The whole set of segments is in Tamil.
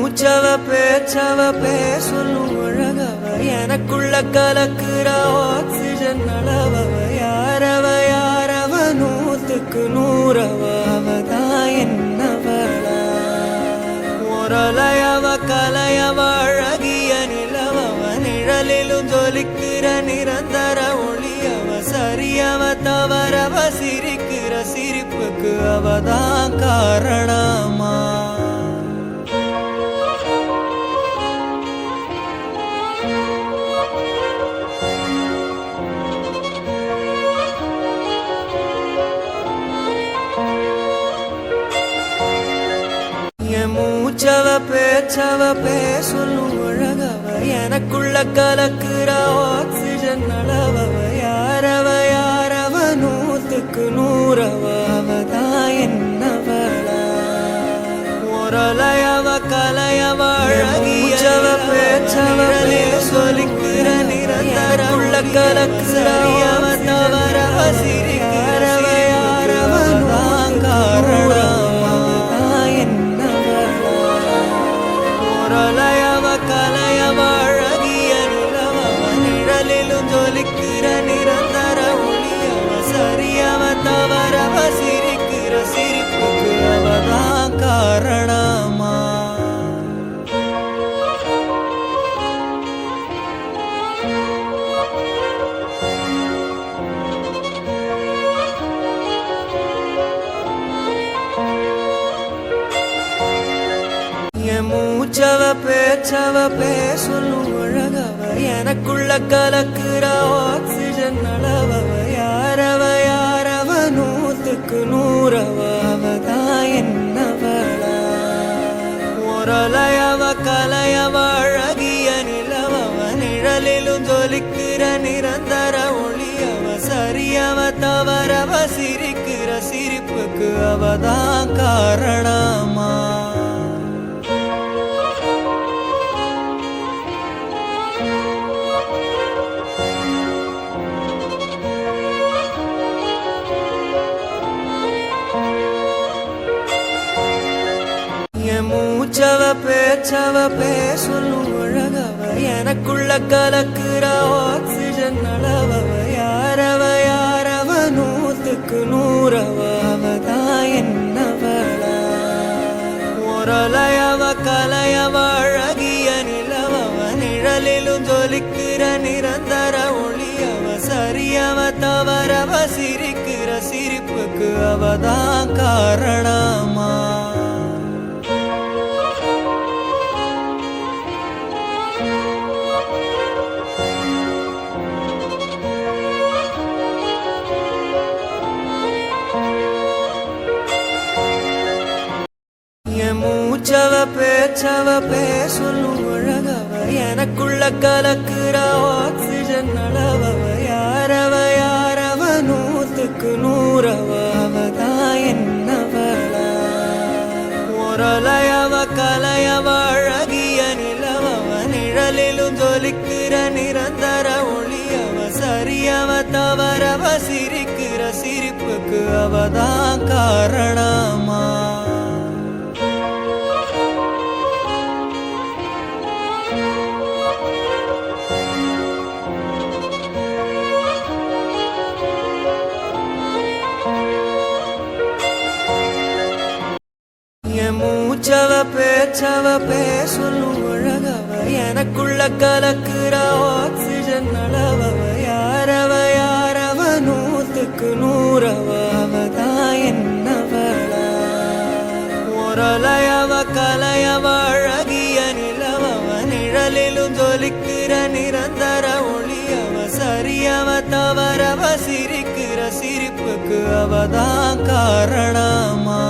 மூச்சவ பேச்சவ பேசலும் அழகவ எனக்குள்ள கலக்குற ஆக்சிஜன் அளவவ யாரவ யாரவ 100க்கு 100 அவதான் என்னவளா முரலையவ கலையவ அழகிய நிலவவ நிழலிலும் ஜொலிக்கிற நிரந்தர ஒளியவ சரியவ தவறவ சிரிக்கிற சிரிப்புக்கு அவதான் காரணமா மூச்சவ பேச்சவ பேசலும் அழகவ எனக்குள்ள கலக்குற ஆக்சிஜன் அளவவ யாரவ யாரவ 100க்கு 100 அவதான் என்னவளா முரலையவ கலையவ அழகியவ பேச்சவ சொலிக்கிற நிரந்தர உள்ள கலக்குற அவ தவறவ சிரிக்கிறவ யாரவ தான் காரணமா முரலையவ கலையவ அழகிய நிலவவ நிழலிலும் ஜொலிக்கிற நிரந்தர ஒளியவ சரியவ தவறவ சிரிக்கிற சிரிப்புக்கு அவதான் காரணமா மூச்சவ பேச்சவ பேசலும் அழகவ எனக்குள்ள கலக்குற ஆக்சிஜன் அளவவ யாரவ யாரவ 100க்கு 100 அவதான் என்னவளா முரலையவ கலையவ அழகிய நிலவவ நிழலிலும் ஜொலிக்கிற நிரந்தர ஒளியவ சரியவ தவறவ சிரிக்கிற சிரிப்புக்கு அவதான் காரணமா மூச்சவ பேச்சவ பேசலும் அழகவ எனக்குள்ள கலக்குற ஆக்சிஜன் அளவவ யாரவ யாரவ 100க்கு 100 அவதான் என்னவளா முரலையவ கலையவ அழகிய நிலவவ நிழலிலும் ஜொலிக்கிற நிரந்தர ஒளியவ சரியவ தவறவ சிரிக்கிற சிரிப்புக்கு அவதான் காரணமா மூச்சவ பேச்சவ பேசலும் அழகவ எனக்குள்ள கலக்குற ஆக்சிஜன் அளவவ யாரவ யாரவ 100க்கு 100 அவதான் என்னவளா முரலையவ கலையவ அழகிய நிலவவ நிழலிலும் ஜொலிக்கிற நிரந்தர ஒளியவ சரியவ தவறவ சிரிக்கிற சிரிப்புக்கு அவதான் காரணமா மூச்சவ பேச்சவ பேசலும் அழகவ எனக்குள்ள கலக்குற ஆக்சிஜன் அளவவ யாரவ யாரவ 100க்கு 100 அவதான் என்னவளா முரலையவ கலையவ அழகிய நிலவவ நிழலிலும் ஜொலிக்கிற நிரந்தர ஒளியவ சரியவ தவறவ சிரிக்கிற சிரிப்புக்கு அவதான் காரணமா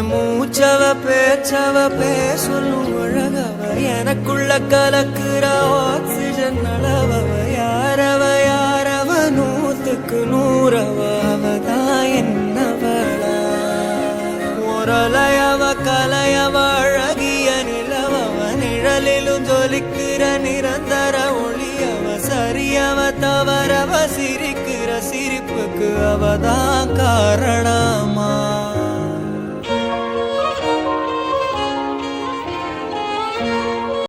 மூச்சவ பேச்சவ பேசலும் அழகவ எனக்குள்ள கலக்குற ஆக்சிஜன் அளவவ யாரவ யாரவ 100க்கு 100 அவதான் என்னவளா முரலையவ கலையவ அழகிய நில ஜொலிக்கிற நிரந்தர ஒளி அவ சரியவ தவறவ சிரிக்கிற சிரிப்புக்கு அவதான் காரணம்